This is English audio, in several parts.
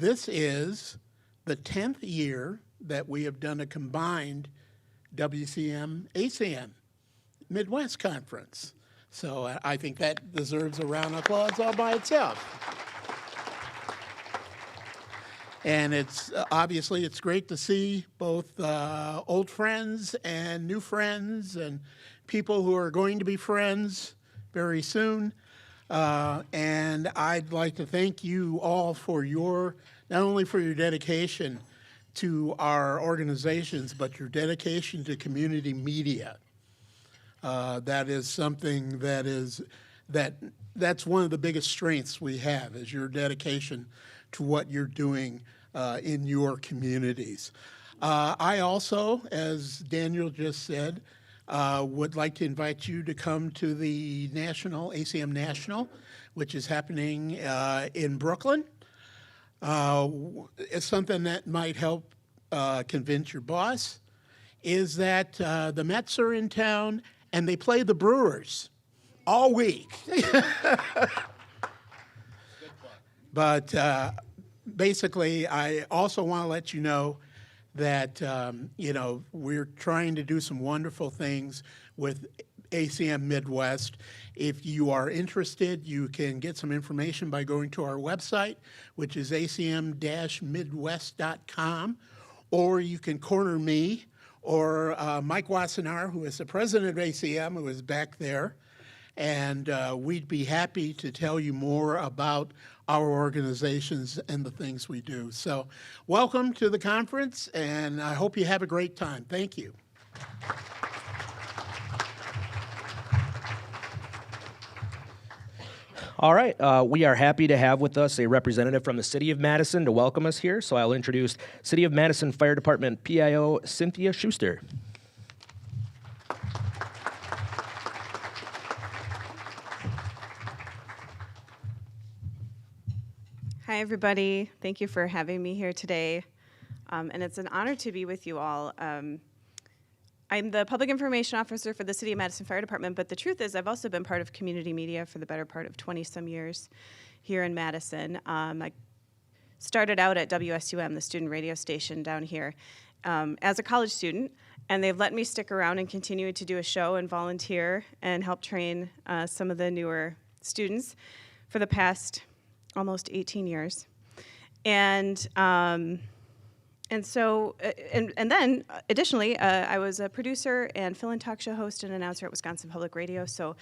this is the 10th year that we have done a combined WCM-ACM Midwest Conference. So I think that deserves a round of applause all by itself. And it's obviously it's great to see both old friends and new friends and people who are going to be friends very soon. And I'd like to thank you all for not only for your dedication to our organizations, but your dedication to community media. That is something that's one of the biggest strengths we have, is your dedication to what you're doing in your communities. I also, as Daniel just said, would like to invite you to come to the ACM National, which is happening in Brooklyn. It's something that might help convince your boss, is that the Mets are in town and they play the Brewers all week. But basically, I also want to let you know that we're trying to do some wonderful things with ACM Midwest. If you are interested, you can get some information by going to our website, which is acm-midwest.com, or you can corner me or Mike Wassenaar, who is the president of ACM, who is back there, and we'd be happy to tell you more about our organizations and the things we do. So welcome to the conference, and I hope you have a great time. Thank you. All right, we are happy to have with us a representative from the City of Madison to welcome us here. So I'll introduce City of Madison Fire Department PIO Cynthia Schuster. Hi, everybody. Thank you for having me here today. And it's an honor to be with you all. I'm the Public Information Officer for the City of Madison Fire Department, but the truth is I've also been part of community media for the better part of 20-some years here in Madison. I started out at WSUM, the student radio station down here, as a college student, and they've let me stick around and continue to do a show and volunteer and help train some of the newer students for the past almost 18 years. And then, additionally, I was a producer and fill-in talk show host and announcer at Wisconsin Public Radio, so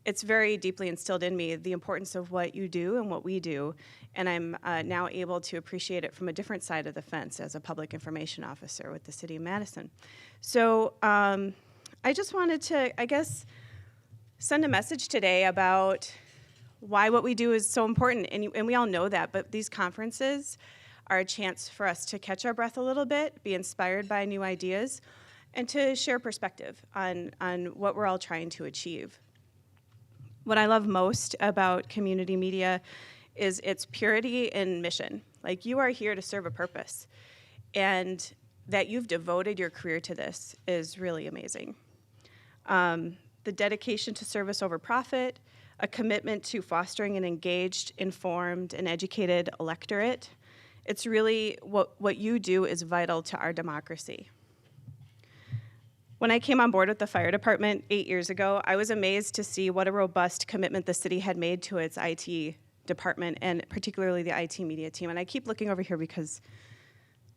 it's very deeply instilled in me the importance of what you do and what we do, and I'm now able to appreciate it from a different side of the fence as a public information officer with the City of Madison. So I just wanted to, send a message today about why what we do is so important, and we all know that, but these conferences are a chance for us to catch our breath a little bit, be inspired by new ideas, and to share perspective on what we're all trying to achieve. What I love most about community media is its purity and mission. Like, you are here to serve a purpose, and that you've devoted your career to this is really amazing. The dedication to service over profit, a commitment to fostering an engaged, informed, and educated electorate. It's really what you do is vital to our democracy. When I came on board with the fire department 8 years ago, I was amazed to see what a robust commitment the city had made to its IT department, and particularly the IT media team. And I keep looking over here because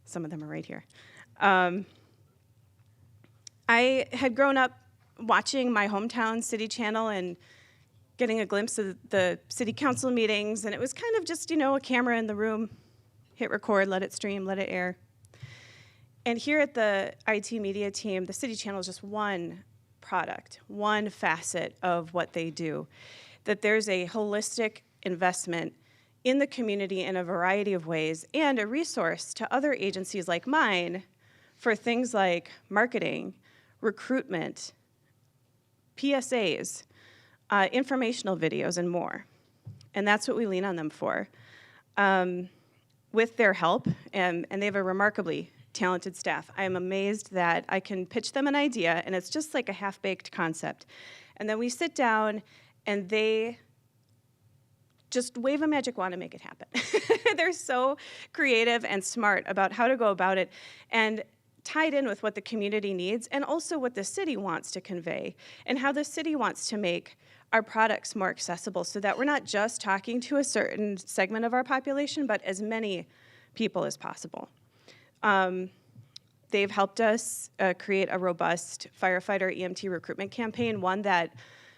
some of them are right here. I had grown up watching my hometown city channel and getting a glimpse of the city council meetings, and it was kind of just, a camera in the room, hit record, let it stream, let it air. And here at the IT media team, the city channel is just one product, one facet of what they do. That there's a holistic investment in the community in a variety of ways, and a resource to other agencies like mine for things like marketing, recruitment, PSAs, informational videos, and more. And that's what we lean on them for. With their help, and they have a remarkably talented staff, I am amazed that I can pitch them an idea, and it's just like a half-baked concept. And then we sit down, and they just wave a magic wand and make it happen. They're so creative and smart about how to go about it, and tied in with what the community needs and also what the city wants to convey and how the city wants to make our products more accessible so that we're not just talking to a certain segment of our population, but as many people as possible. They've helped us create a robust firefighter EMT recruitment campaign, one that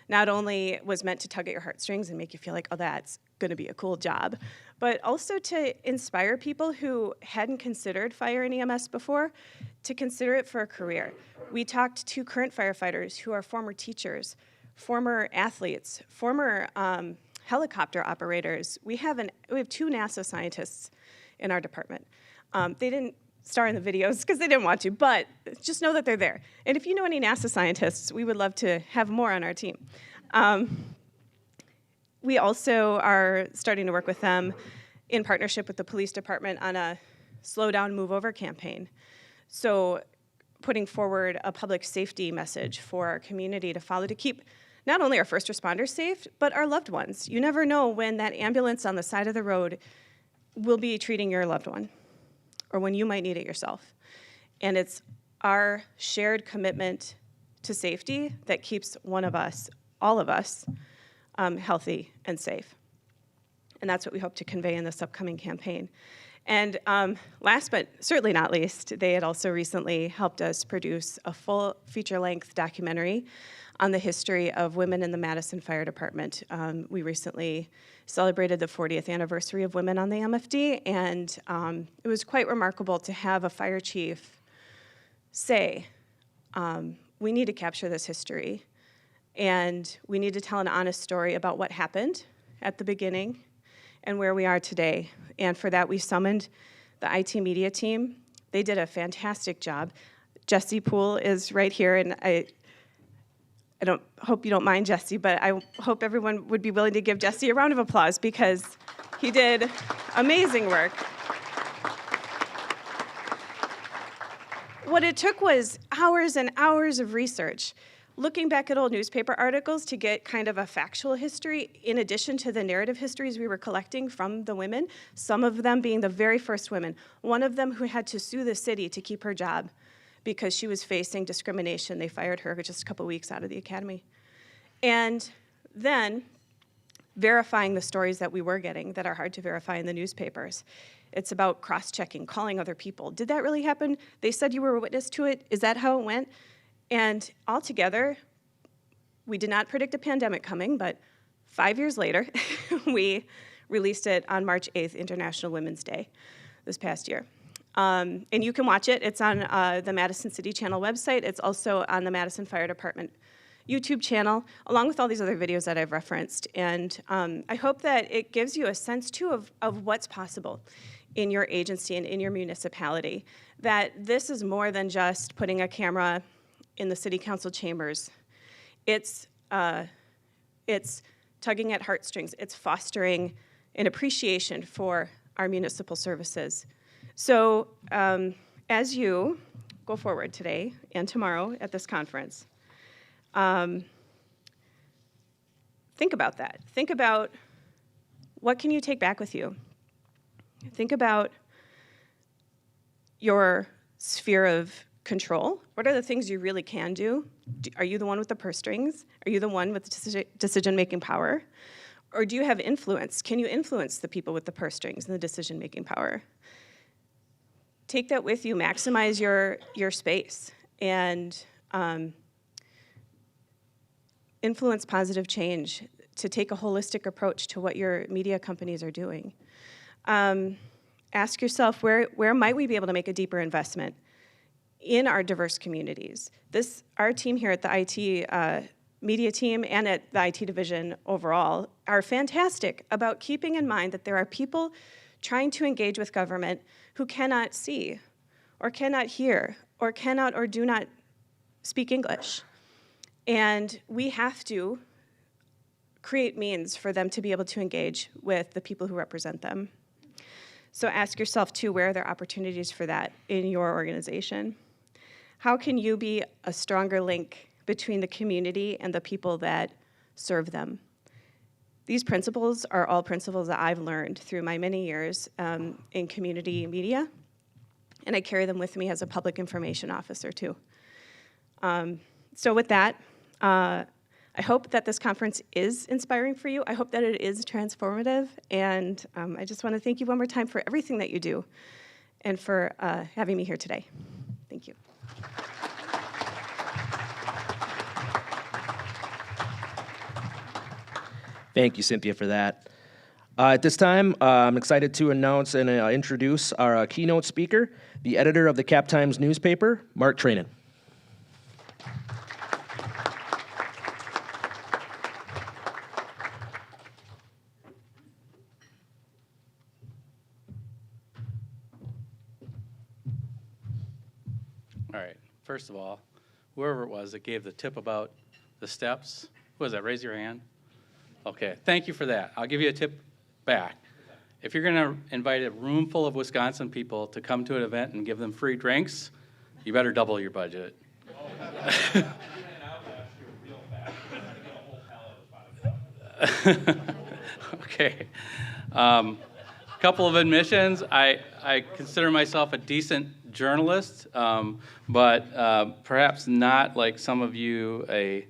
not only was meant to tug at your heartstrings and make you feel like, oh, that's going to be a cool job, but also to inspire people who hadn't considered fire and EMS before to consider it for a career. We talked to current firefighters who are former teachers, former athletes, former helicopter operators. We have 2 NASA scientists in our department. They didn't star in the videos because they didn't want to, but just know that they're there. And if you know any NASA scientists, we would love to have more on our team. We also are starting to work with them in partnership with the police department on a slow down, move over campaign. So putting forward a public safety message for our community to follow to keep not only our first responders safe, but our loved ones. You never know when that ambulance on the side of the road will be treating your loved one, or when you might need it yourself. And it's our shared commitment to safety that keeps one of us, all of us, healthy and safe. And that's what we hope to convey in this upcoming campaign. And last but certainly not least, they had also recently helped us produce a full feature-length documentary on the history of women in the Madison Fire Department. We recently celebrated the 40th anniversary of women on the MFD, and it was quite remarkable to have a fire chief say, we need to capture this history, and we need to tell an honest story about what happened at the beginning and where we are today. And for that, we summoned the IT media team. They did a fantastic job. Jesse Poole is right here, and I hope you don't mind, Jesse, but I hope everyone would be willing to give Jesse a round of applause because he did amazing work. What it took was hours and hours of research, looking back at old newspaper articles to get kind of a factual history in addition to the narrative histories we were collecting from the women, some of them being the very first women, one of them who had to sue the city to keep her job because she was facing discrimination. They fired her just a couple weeks out of the academy. And then verifying the stories that we were getting that are hard to verify in the newspapers. It's about cross-checking, calling other people. Did that really happen? They said you were a witness to it. Is that how it went? And altogether, we did not predict a pandemic coming, but 5 years later, we released it on March 8th, International Women's Day, this past year. And you can watch it. It's on the Madison City Channel website. It's also on the Madison Fire Department YouTube channel, along with all these other videos that I've referenced. And I hope that it gives you a sense, too, of what's possible in your agency and in your municipality, that this is more than just putting a camera in the city council chambers. It's tugging at heartstrings. It's fostering an appreciation for our municipal services. So as you go forward today and tomorrow at this conference, think about that. Think about what can you take back with you. Think about your sphere of control. What are the things you really can do? Are you the one with the purse strings? Are you the one with the decision-making power? Or do you have influence? Can you influence the people with the purse strings and the decision-making power? Take that with you. Maximize your space and influence positive change, to take a holistic approach to what your media companies are doing. Ask yourself, where might we be able to make a deeper investment in our diverse communities? Our team here at the IT media team and at the IT division overall are fantastic about keeping in mind that there are people trying to engage with government who cannot see or cannot hear or cannot or do not speak English. And we have to create means for them to be able to engage with the people who represent them. So ask yourself, too, where are there opportunities for that in your organization? How can you be a stronger link between the community and the people that serve them? These principles are all principles that I've learned through my many years in community media, and I carry them with me as a public information officer too. So with that, I hope that this conference is inspiring for you. I hope that it is transformative, and I just want to thank you one more time for everything that you do and for having me here today. Thank you. Thank you, Cynthia, for that. At this time, I'm excited to announce and introduce our keynote speaker, the editor of the Cap Times newspaper, Mark Trainin. All right. First of all, whoever it was that gave the tip about the steps, who was that? Raise your hand. Okay. Thank you for that. I'll give you a tip back. If you're going to invite a room full of Wisconsin people to come to an event and give them free drinks, you better double your budget. Okay. Couple of admissions. I consider myself a decent journalist, but perhaps not like some of you a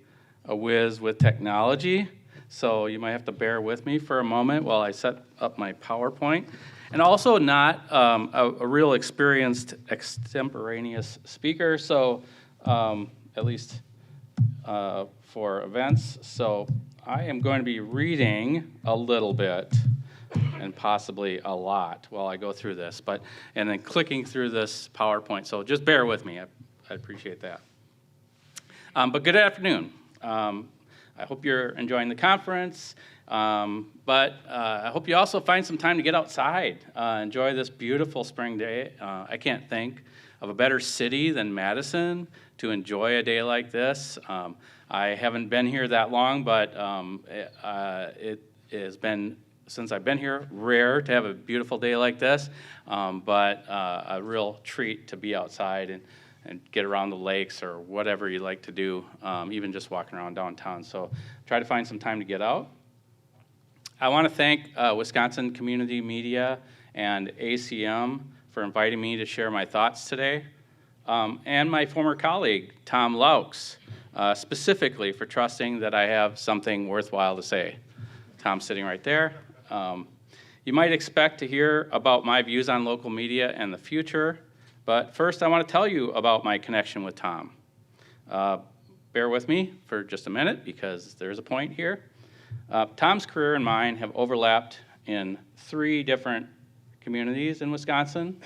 whiz with technology. So you might have to bear with me for a moment while I set up my PowerPoint. And also not a real experienced extemporaneous speaker, so at least for events. So I am going to be reading a little bit and possibly a lot while I go through this, and then clicking through this PowerPoint. So just bear with me. I appreciate that. But good afternoon. I hope you're enjoying the conference, but I hope you also find some time to get outside, enjoy this beautiful spring day. I can't think of a better city than Madison to enjoy a day like this. I haven't been here that long, but it has been, since I've been here, rare to have a beautiful day like this, but a real treat to be outside and get around the lakes or whatever you like to do, even just walking around downtown. So try to find some time to get out. I want to thank Wisconsin Community Media and ACM for inviting me to share my thoughts today, and my former colleague, Tom Laux, specifically for trusting that I have something worthwhile to say. Tom's sitting right there. You might expect to hear about my views on local media and the future, but first I want to tell you about my connection with Tom. Bear with me for just a minute because there's a point here. Tom's career and mine have overlapped in 3 different communities in Wisconsin.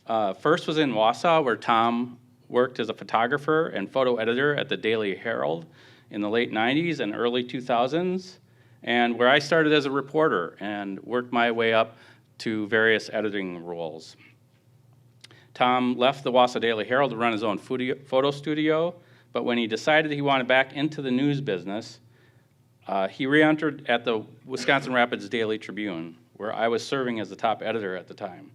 First was in Wausau, where Tom worked as a photographer and photo editor at the Daily Herald in the late 90s and early 2000s, and where I started as a reporter and worked my way up to various editing roles. Tom left the Wausau Daily Herald to run his own photo studio, but when he decided he wanted back into the news business, he re-entered at the Wisconsin Rapids Daily Tribune, where I was serving as the top editor at the time.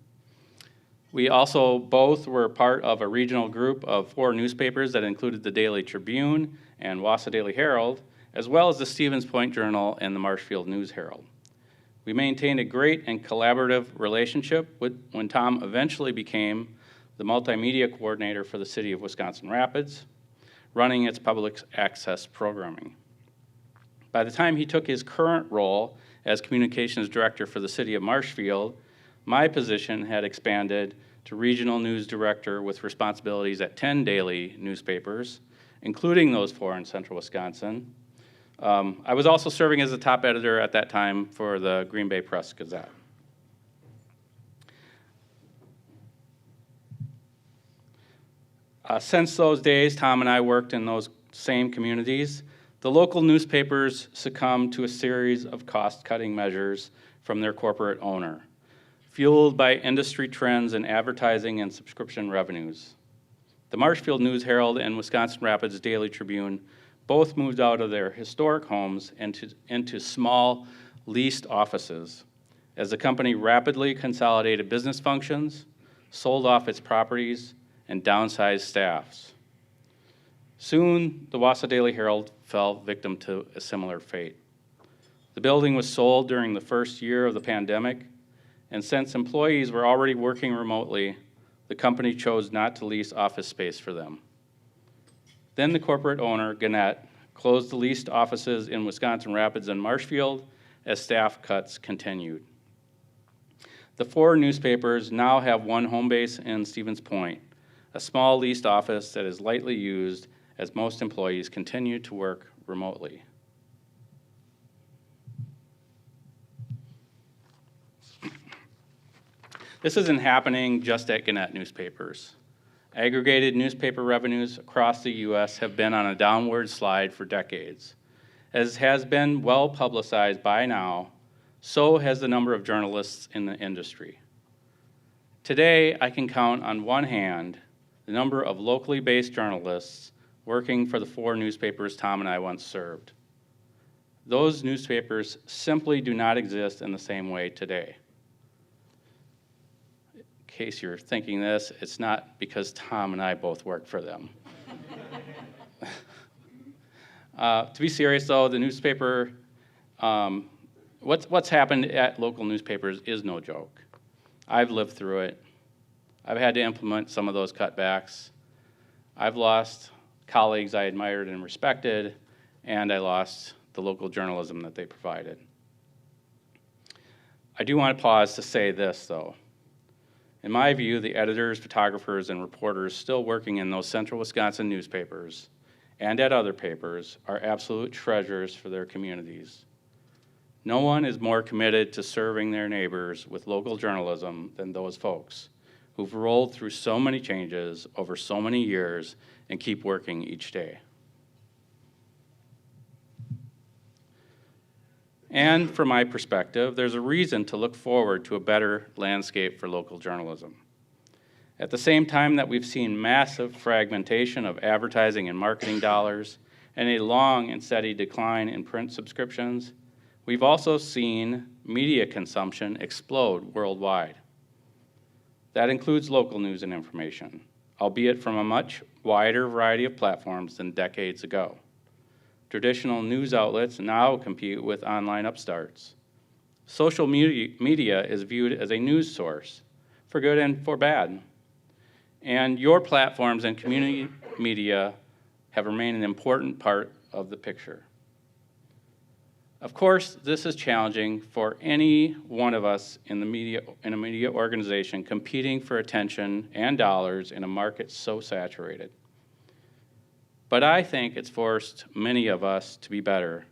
We also both were part of a regional group of 4 newspapers that included the Daily Tribune and Wausau Daily Herald, as well as the Stevens Point Journal and the Marshfield News Herald. We maintained a great and collaborative relationship when Tom eventually became the multimedia coordinator for the city of Wisconsin Rapids, running its public access programming. By the time he took his current role as communications director for the city of Marshfield, my position had expanded to regional news director with responsibilities at 10 daily newspapers, including those 4 in central Wisconsin. I was also serving as the top editor at that time for the Green Bay Press-Gazette. Since those days, Tom and I worked in those same communities. The local newspapers succumbed to a series of cost-cutting measures from their corporate owner, fueled by industry trends in advertising and subscription revenues. The Marshfield News Herald and Wisconsin Rapids Daily Tribune both moved out of their historic homes into small, leased offices as the company rapidly consolidated business functions, sold off its properties, and downsized staffs. Soon, the Wausau Daily Herald fell victim to a similar fate. The building was sold during the first year of the pandemic, and since employees were already working remotely, the company chose not to lease office space for them. Then the corporate owner, Gannett, closed the leased offices in Wisconsin Rapids and Marshfield as staff cuts continued. The 4 newspapers now have one home base in Stevens Point, a small leased office that is lightly used as most employees continue to work remotely. This isn't happening just at Gannett newspapers. Aggregated newspaper revenues across the U.S. have been on a downward slide for decades. As has been well publicized by now, so has the number of journalists in the industry. Today, I can count on one hand the number of locally based journalists working for the 4 newspapers Tom and I once served. Those newspapers simply do not exist in the same way today. In case you're thinking this, it's not because Tom and I both worked for them. To be serious though, the newspaper, what's happened at local newspapers is no joke. I've lived through it. I've had to implement some of those cutbacks. I've lost colleagues I admired and respected, and I lost the local journalism that they provided. I do want to pause to say this, though. In my view, the editors, photographers, and reporters still working in those central Wisconsin newspapers and at other papers are absolute treasures for their communities. No one is more committed to serving their neighbors with local journalism than those folks who've rolled through so many changes over so many years and keep working each day. And from my perspective, there's a reason to look forward to a better landscape for local journalism. At the same time that we've seen massive fragmentation of advertising and marketing dollars and a long and steady decline in print subscriptions, we've also seen media consumption explode worldwide. That includes local news and information, albeit from a much wider variety of platforms than decades ago. Traditional news outlets now compete with online upstarts. Social media is viewed as a news source, for good and for bad. And your platforms and community media have remained an important part of the picture. Of course, this is challenging for any one of us in a media organization competing for attention and dollars in a market so saturated. But I think it's forced many of us to be better,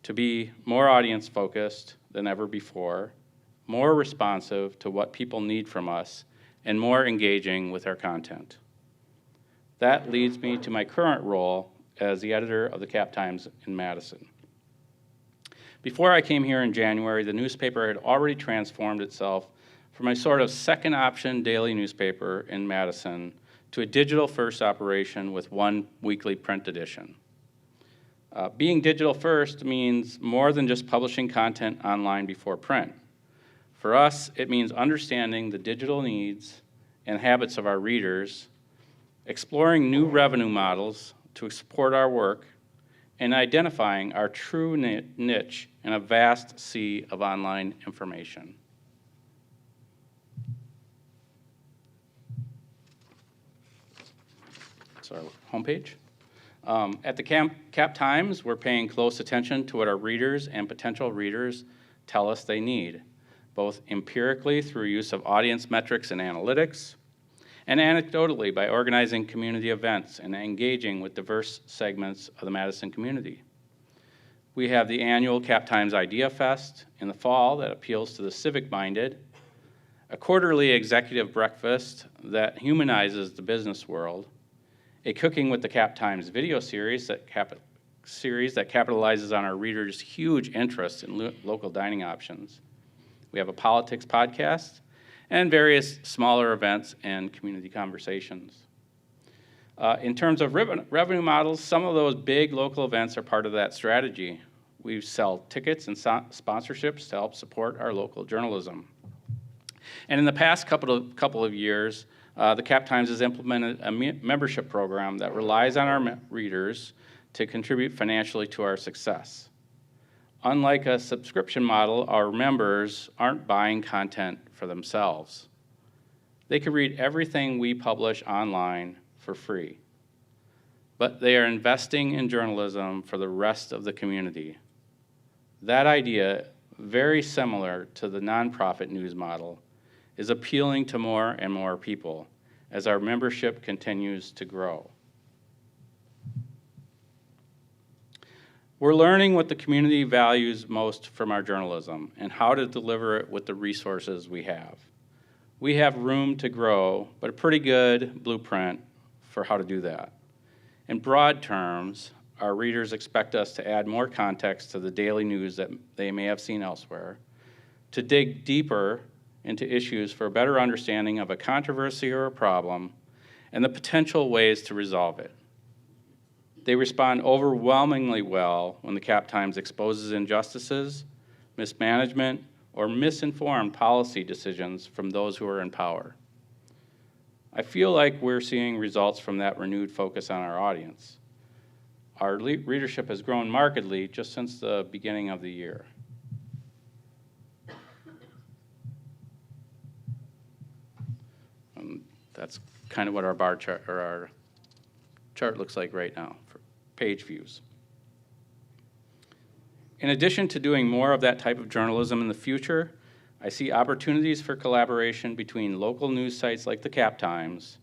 to be more audience-focused than ever before, more responsive to what people need from us, and more engaging with our content. That leads me to my current role as the editor of the Cap Times in Madison. Before I came here in January, the newspaper had already transformed itself from a sort of second option daily newspaper in Madison to a digital-first operation with one weekly print edition. Being digital-first means more than just publishing content online before print. For us, it means understanding the digital needs and habits of our readers, exploring new revenue models to support our work, and identifying our true niche in a vast sea of online information. Our homepage. At the Cap Times, we're paying close attention to what our readers and potential readers tell us they need, both empirically through use of audience metrics and analytics, and anecdotally by organizing community events and engaging with diverse segments of the Madison community. We have the annual Cap Times Idea Fest in the fall that appeals to the civic-minded, a quarterly executive breakfast that humanizes the business world, a Cooking with the Cap Times video series that capitalizes on our readers' huge interest in local dining options. We have a politics podcast and various smaller events and community conversations. In terms of revenue models, some of those big local events are part of that strategy. We sell tickets and sponsorships to help support our local journalism. And in the past couple of years, the Cap Times has implemented a membership program that relies on our readers to contribute financially to our success. unlike a subscription model, our members aren't buying content for themselves. They can read everything we publish online for free, but they are investing in journalism for the rest of the community. That idea, very similar to the nonprofit news model, is appealing to more and more people as our membership continues to grow. We're learning what the community values most from our journalism and how to deliver it with the resources we have. We have room to grow, but a pretty good blueprint for how to do that. In broad terms, our readers expect us to add more context to the daily news that they may have seen elsewhere, to dig deeper into issues for a better understanding of a controversy or a problem, and the potential ways to resolve it. They respond overwhelmingly well when the Cap Times exposes injustices, mismanagement, or misinformed policy decisions from those who are in power. I feel like we're seeing results from that renewed focus on our audience. Our readership has grown markedly just since the beginning of the year. That's kind of what our bar chart or our chart looks like right now for page views. In addition to doing more of that type of journalism in the future, I see opportunities for collaboration between local news sites like the Cap Times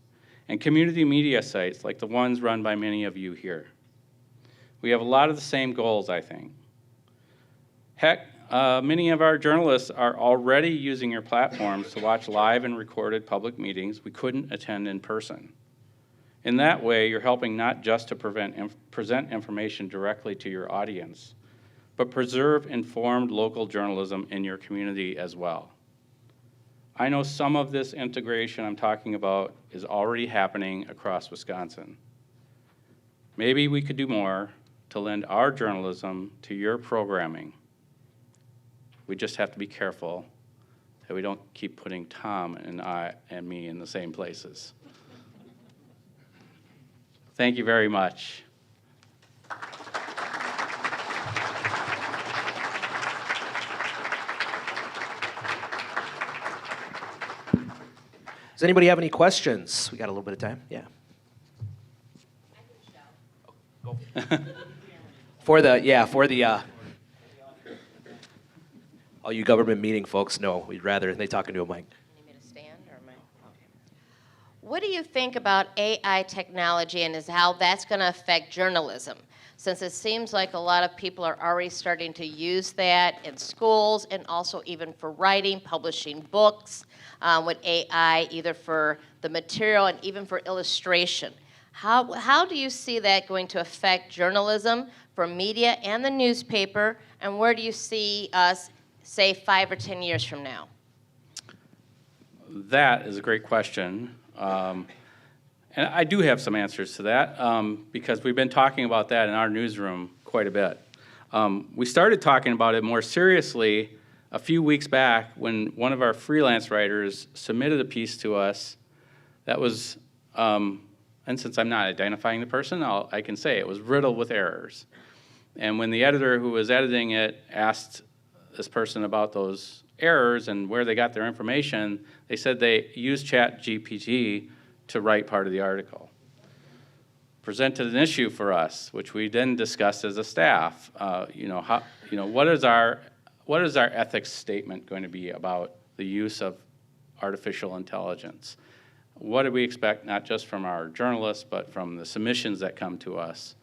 and community media sites like the ones run by many of you here. We have a lot of the same goals, I think. Heck, many of our journalists are already using your platforms to watch live and recorded public meetings we couldn't attend in person. In that way, you're helping not just to present information directly to your audience, but preserve informed local journalism in your community as well. I know some of this integration I'm talking about is already happening across Wisconsin. Maybe we could do more to lend our journalism to your programming. We just have to be careful that we don't keep putting Tom and me in the same places. Thank you very much. Does anybody have any questions? We got a little bit of time. Yeah. Go. For the all you government meeting folks, no, we'd rather they talk into a mic. You need me to stand or am I? Okay. What do you think about AI technology and how that's going to affect journalism? Since it seems like a lot of people are already starting to use that in schools and also even for writing, publishing books with AI, either for the material and even for illustration. How do you see that going to affect journalism for media and the newspaper, and where do you see us, say, 5 or 10 years from now? That is a great question. And I do have some answers to that because we've been talking about that in our newsroom quite a bit. We started talking about it more seriously a few weeks back when one of our freelance writers submitted a piece to us that was, and since I'm not identifying the person, I can say it was riddled with errors. And when the editor who was editing it asked this person about those errors and where they got their information, they said they used ChatGPT to write part of the article. Presented an issue for us, which we then discussed as a staff. What is our ethics statement going to be about the use of artificial intelligence? What do we expect not just from our journalists, but from the submissions that come to us?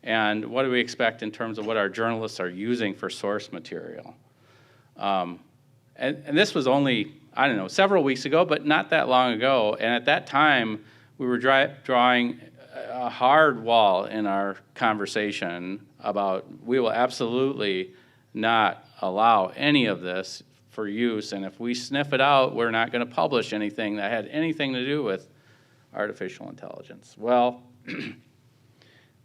And what do we expect in terms of what our journalists are using for source material? And this was only, I don't know, several weeks ago, but not that long ago. And at that time, we were drawing a hard wall in our conversation about we will absolutely not allow any of this for use. And if we sniff it out, we're not going to publish anything that had anything to do with artificial intelligence. Well,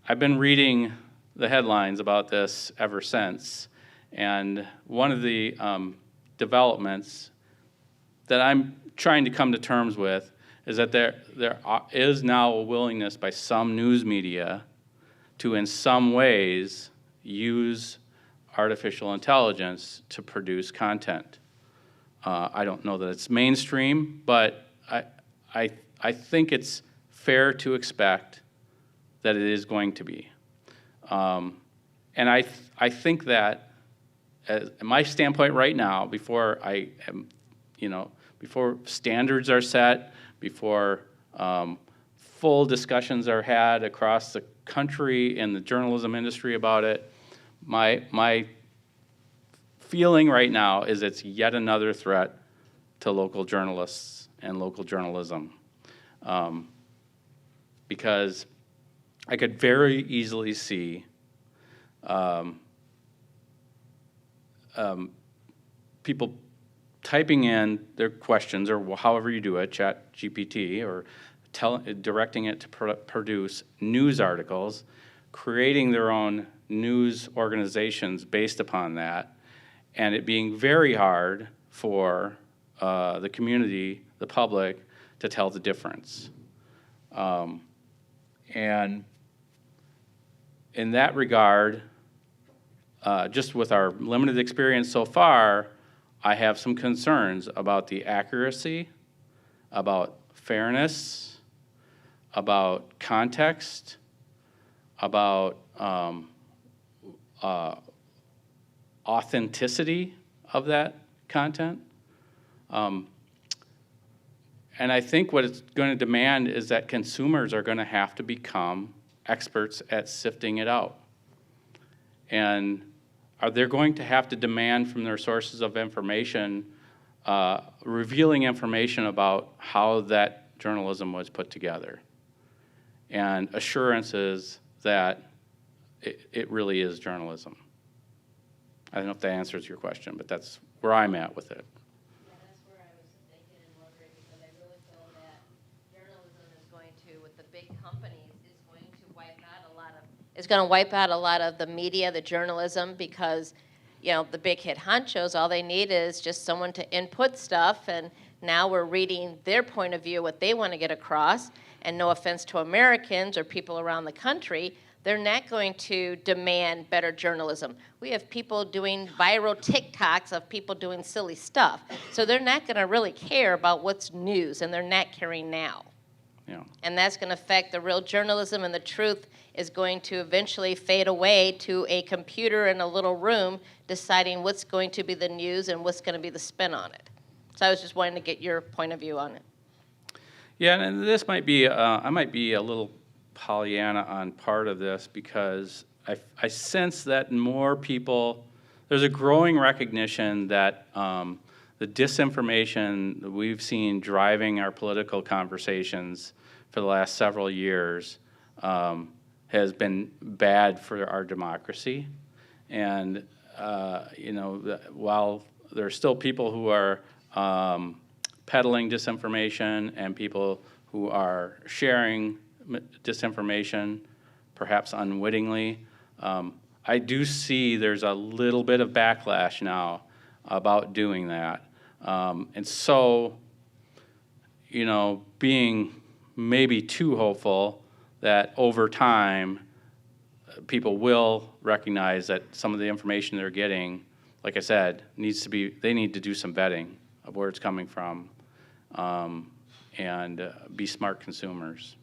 I've been reading the headlines about this ever since. And one of the developments that I'm trying to come to terms with is that there is now a willingness by some news media to in some ways use artificial intelligence to produce content. I don't know that it's mainstream, but I think it's fair to expect that it is going to be. And I think that, my standpoint right now, before before standards are set, before full discussions are had across the country in the journalism industry about it, my feeling right now is it's yet another threat to local journalists and local journalism. Because I could very easily see people typing in their questions, or however you do it, Chat GPT, or directing it to produce news articles, creating their own news organizations based upon that, and it being very hard for the community, the public, to tell the difference. And in that regard, just with our limited experience so far, I have some concerns about the accuracy, about fairness, about context, about authenticity of that content. And I think what it's going to demand is that consumers are going to have to become experts at sifting it out. And are they going to have to demand from their sources of information, revealing information about how that journalism was put together, and assurances that it really is journalism? I don't know if that answers your question, but that's where I'm at with it. Yeah, that's where I was thinking and wondering, because I really feel that journalism is going to, with the big companies, is going to wipe out a lot of the media, the journalism, because the big hit honchos, all they need is just someone to input stuff, and now we're reading their point of view, what they want to get across. And no offense to Americans or people around the country, they're not going to demand better journalism. We have people doing viral TikToks of people doing silly stuff. So they're not going to really care about what's news, and they're not caring now. Yeah. And that's going to affect the real journalism, and the truth is going to eventually fade away to a computer in a little room deciding what's going to be the news and what's going to be the spin on it. So I was just wanting to get your point of view on it. Yeah, and this might be, I might be a little Pollyanna on part of this, because I sense that more people, there's a growing recognition that the disinformation that we've seen driving our political conversations for the last several years has been bad for our democracy. And while there are still people who are peddling disinformation and people who are sharing disinformation, perhaps unwittingly, I do see there's a little bit of backlash now about doing that. And so, being maybe too hopeful that over time people will recognize that some of the information they're getting, like I said, they need to do some vetting of where it's coming from, and be smart consumers.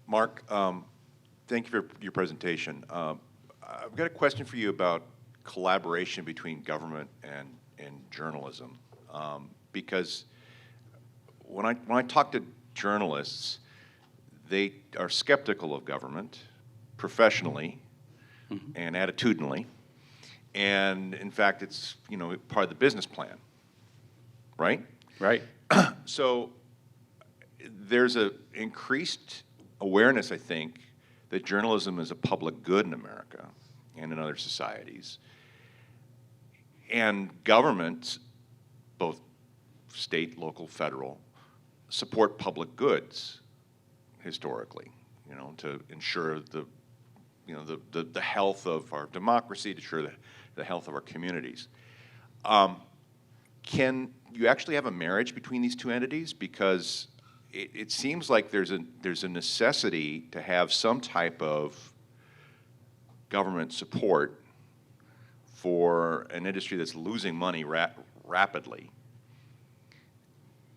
Mark, thank you for your presentation. I've got a question for you about collaboration between government and journalism, because when I talk to journalists, they are skeptical of government professionally and attitudinally, and in fact, it's part of the business plan, right? Right. So there's an increased awareness, I think, that journalism is a public good in America and in other societies. And governments, both state, local, federal, support public goods historically, to ensure the health of our democracy, to ensure the health of our communities. Can you actually have a marriage between these two entities? Because it seems like there's a necessity to have some type of government support for an industry that's losing money rapidly.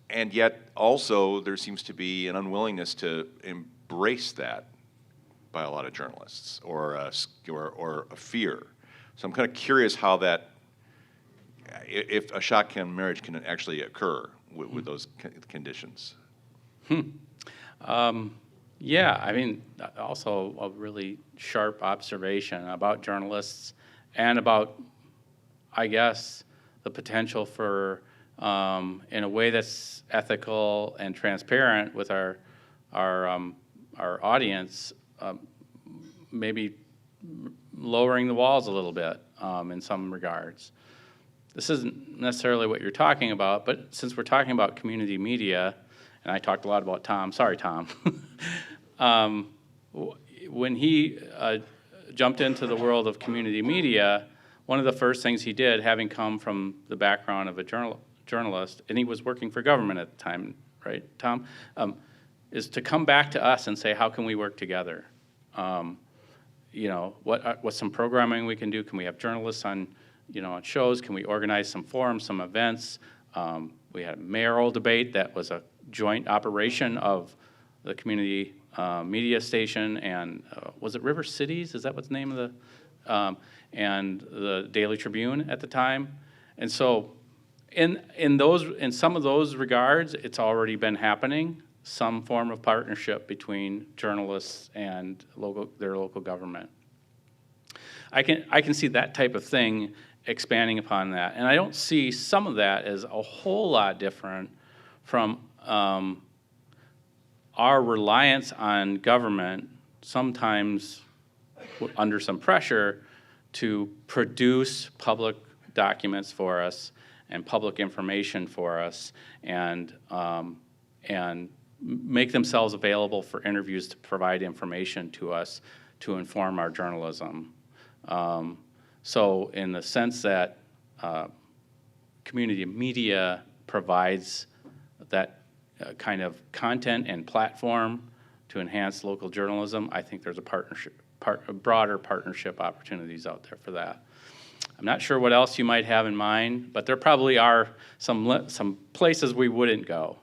And yet also there seems to be an unwillingness to embrace that by a lot of journalists, or a fear. So I'm kind of curious how that, if a shotgun marriage can actually occur with those conditions. Yeah, I mean, also a really sharp observation about journalists and about, I guess, the potential for, in a way that's ethical and transparent with our audience, maybe lowering the walls a little bit in some regards. This isn't necessarily what you're talking about, but since we're talking about community media, and I talked a lot about Tom, sorry Tom, when he jumped into the world of community media, one of the first things he did, having come from the background of a journalist, and he was working for government at the time, right, Tom, is to come back to us and say, how can we work together? You know, what's some programming we can do? Can we have journalists on, you know, on shows? Can we organize some forums, some events? We had a mayoral debate that was a joint operation of the community media station and was it River Cities? Is that what's the name of the and the Daily Tribune at the time? And so, in some of those regards, it's already been happening. Some form of partnership between journalists and their local government. I can see that type of thing expanding upon that, and I don't see some of that as a whole lot different from our reliance on government, sometimes under some pressure, to produce public documents for us and public information for us, and make themselves available for interviews to provide information to us to inform our journalism. So in the sense that community media provides that kind of content and platform to enhance local journalism, I think there's a broader partnership opportunities out there for that. I'm not sure what else you might have in mind, but there probably are some places we wouldn't go,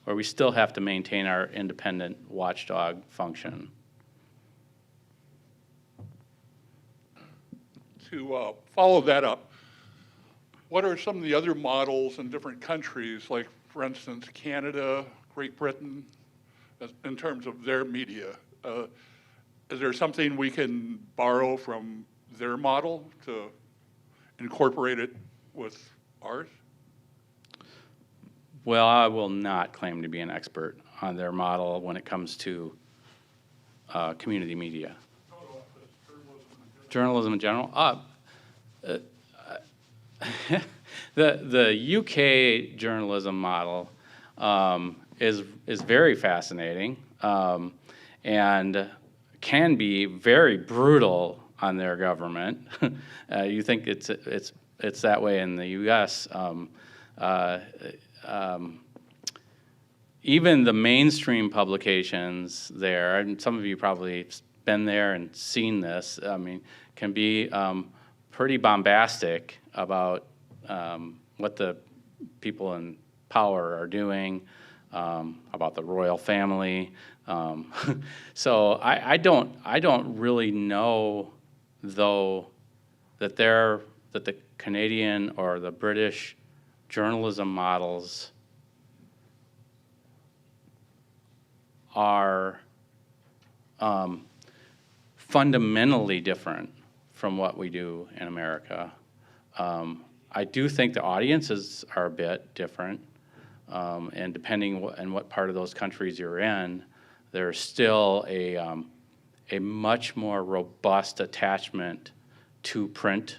where we still have to maintain our independent watchdog function. To follow that up, what are some of the other models in different countries, like, for instance, Canada, Great Britain, in terms of their media? Is there something we can borrow from their model to incorporate it with ours? Well, I will not claim to be an expert on their model when it comes to community media. Journalism in general? The UK journalism model is very fascinating and can be very brutal on their government. You think it's that way in the U.S. Even the mainstream publications there, and some of you probably been there and seen this, I mean, can be pretty bombastic about what the people in power are doing, about the royal family. So I don't really know, though, that the Canadian or the British journalism models are fundamentally different from what we do in America. I do think the audiences are a bit different, and depending on what part of those countries you're in, there's still a much more robust attachment to print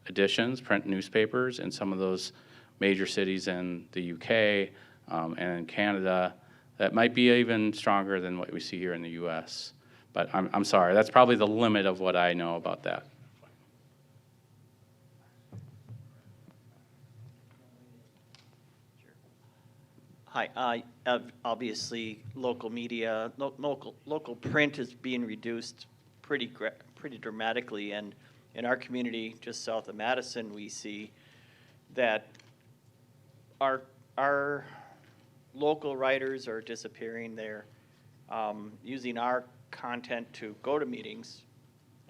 editions, print newspapers in some of those major cities in the UK and in Canada that might be even stronger than what we see here in the US. But I'm sorry, that's probably the limit of what I know about that. Hi. Obviously, local media, local print is being reduced pretty pretty dramatically. And in our community, just south of Madison, we see that our local writers are disappearing. They're using our content to go to meetings.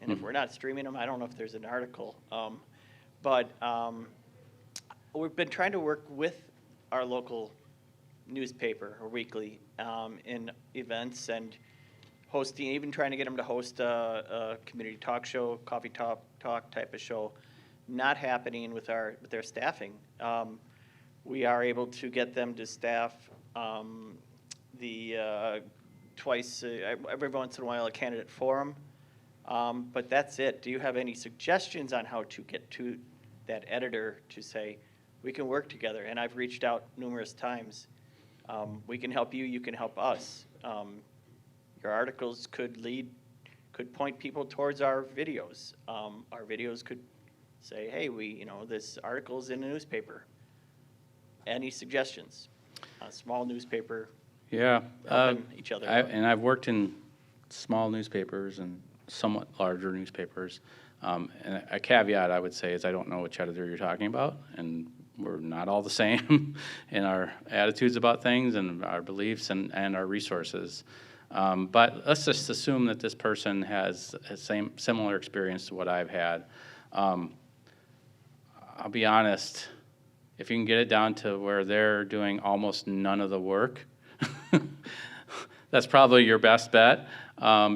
And if we're not streaming them, I don't know if there's an article. But we've been trying to work with our local newspaper or weekly in events and hosting, even trying to get them to host a community talk show, coffee talk type of show. Not happening with their staffing. We are able to get them to staff twice every once in a while a candidate forum, but that's it. Do you have any suggestions on how to get to that editor to say we can work together? And I've reached out numerous times. We can help you. You can help us. Your articles could point people towards our videos. Our videos could say, hey, this article's in the newspaper. Any suggestions? A small newspaper. Yeah. Helping each other out. And I've worked in small newspapers and somewhat larger newspapers. And a caveat I would say is I don't know which editor you're talking about, and we're not all the same in our attitudes about things and our beliefs and our resources. But let's just assume that this person has a similar experience to what I've had. I'll be honest, if you can get it down to where they're doing almost none of the work, that's probably your best bet,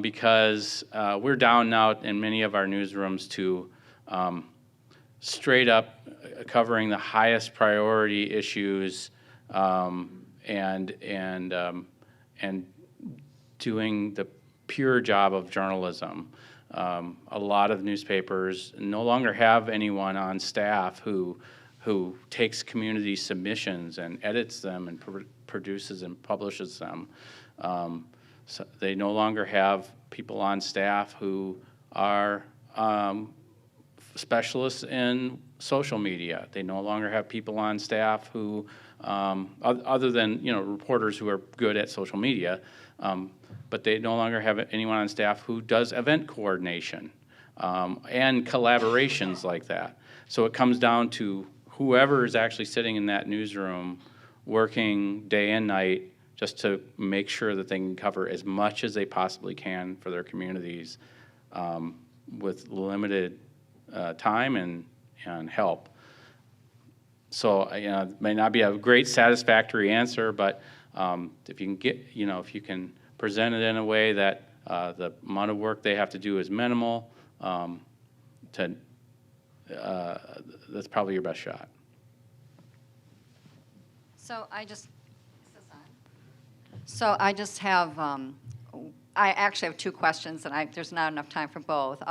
because we're down now in many of our newsrooms to straight up covering the highest priority issues and doing the pure job of journalism. A lot of newspapers no longer have anyone on staff who takes community submissions and edits them and produces and publishes them. So they no longer have people on staff who are specialists in social media. They no longer have people on staff who, other than reporters who are good at social media, but they no longer have anyone on staff who does event coordination and collaborations like that. So it comes down to whoever is actually sitting in that newsroom working day and night just to make sure that they can cover as much as they possibly can for their communities with limited time and help. So it may not be a great satisfactory answer, but if you can if you can present it in a way that the amount of work they have to do is minimal, that's probably your best shot. So I just have, I actually have two questions, and there's not enough time for both.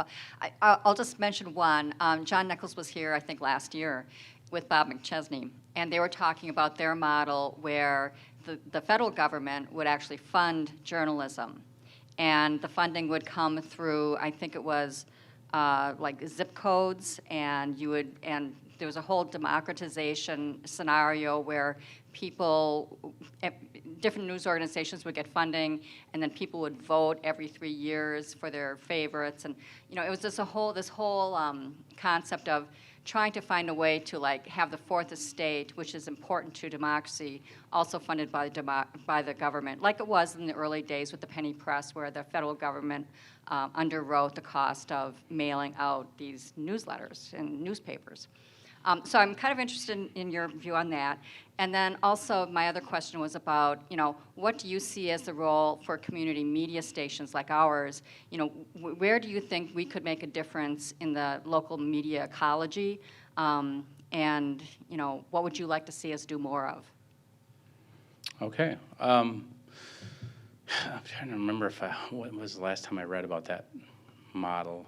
I'll just mention one. John Nichols was here, I think, last year with Bob McChesney, and they were talking about their model where the federal government would actually fund journalism, and the funding would come through, I think it was like zip codes, and there was a whole democratization scenario where different news organizations would get funding, and then people would vote every 3 years for their favorites, and it was just this whole concept of trying to find a way to have the fourth estate, which is important to democracy, also funded by the government, like it was in the early days with the penny press, where the federal government underwrote the cost of mailing out these newsletters and newspapers. So I'm kind of interested in your view on that. And then also my other question was about, what do you see as the role for community media stations like ours? Where do you think we could make a difference in the local media ecology? And, what would you like to see us do more of? Okay. I'm trying to remember when was the last time I read about that model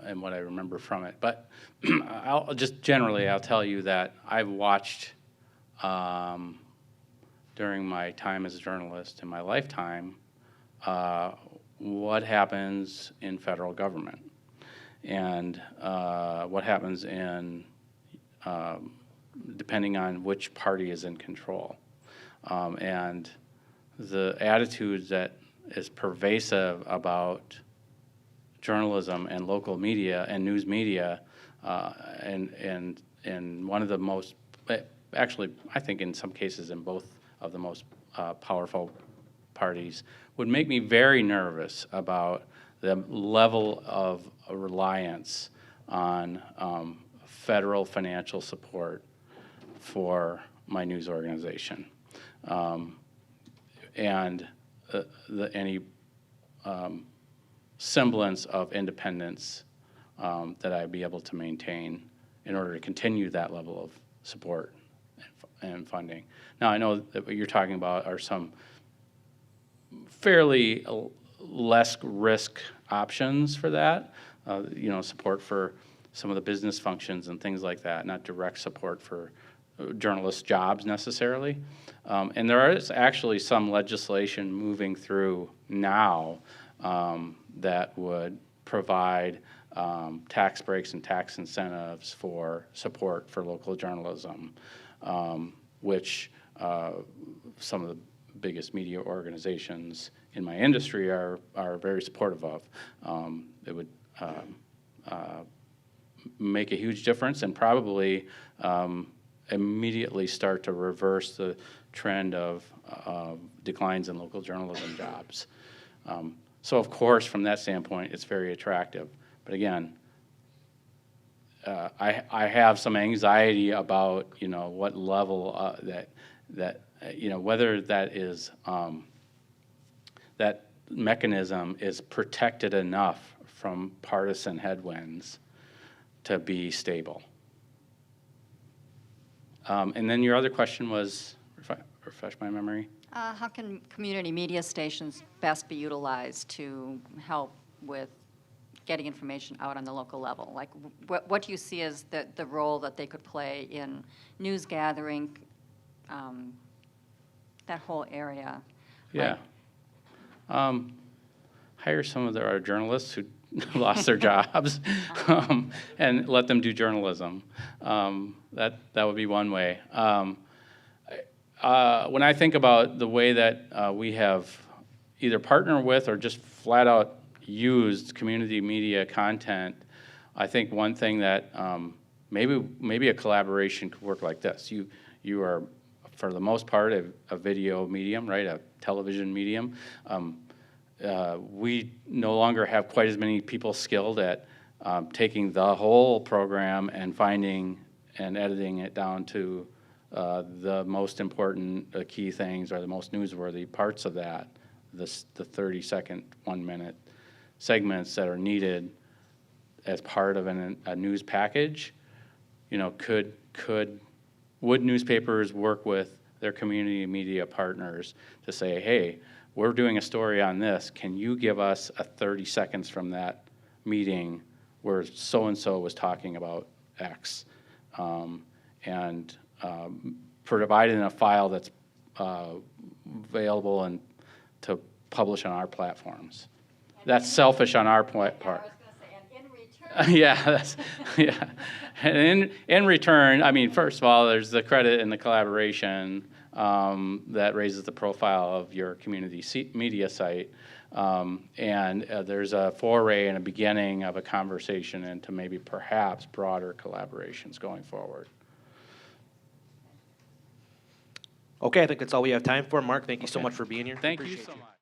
and what I remember from it. But I'll tell you that I've watched during my time as a journalist in my lifetime what happens in federal government and what happens in depending on which party is in control. And the attitudes that is pervasive about journalism and local media and news media, and one of the most, actually, I think in some cases in both of the most powerful parties, would make me very nervous about the level of reliance on federal financial support for my news organization, and any semblance of independence that I'd be able to maintain in order to continue that level of support and funding. Now, I know that what you're talking about are some fairly less risk options for that, support for some of the business functions and things like that, not direct support for journalists' jobs necessarily. And there is actually some legislation moving through now that would provide tax breaks and tax incentives for support for local journalism, which some of the biggest media organizations in my industry are very supportive of. It would make a huge difference and probably immediately start to reverse the trend of declines in local journalism jobs. So of course, from that standpoint, it's very attractive. But again, I have some anxiety about what level whether that is that mechanism is protected enough from partisan headwinds to be stable. And then your other question was, refresh my memory? How can community media stations best be utilized to help with getting information out on the local level? Like, what do you see as the role that they could play in news gathering, that whole area? Yeah. Hire some of our journalists who lost their jobs and let them do journalism. That would be one way. When I think about the way that we have either partnered with or just flat out used community media content, I think one thing that maybe a collaboration could work like this. You are, for the most part, a video medium, right? A television medium. We no longer have quite as many people skilled at taking the whole program and finding and editing it down to the most important key things or the most newsworthy parts of that, the 30-second, 1-minute segments that are needed as part of a news package. Would newspapers work with their community media partners to say, hey, we're doing a story on this. Can you give us a 30 seconds from that meeting where so-and-so was talking about X? And provide in a file that's available and to publish on our platforms. That's selfish on our part. Yeah, yeah. And in return, I mean, first of all, there's the credit and the collaboration that raises the profile of your community media site. And there's a foray and a beginning of a conversation into maybe perhaps broader collaborations going forward. Okay, I think that's all we have time for. Mark, thank you so much for being here. Thank you so much.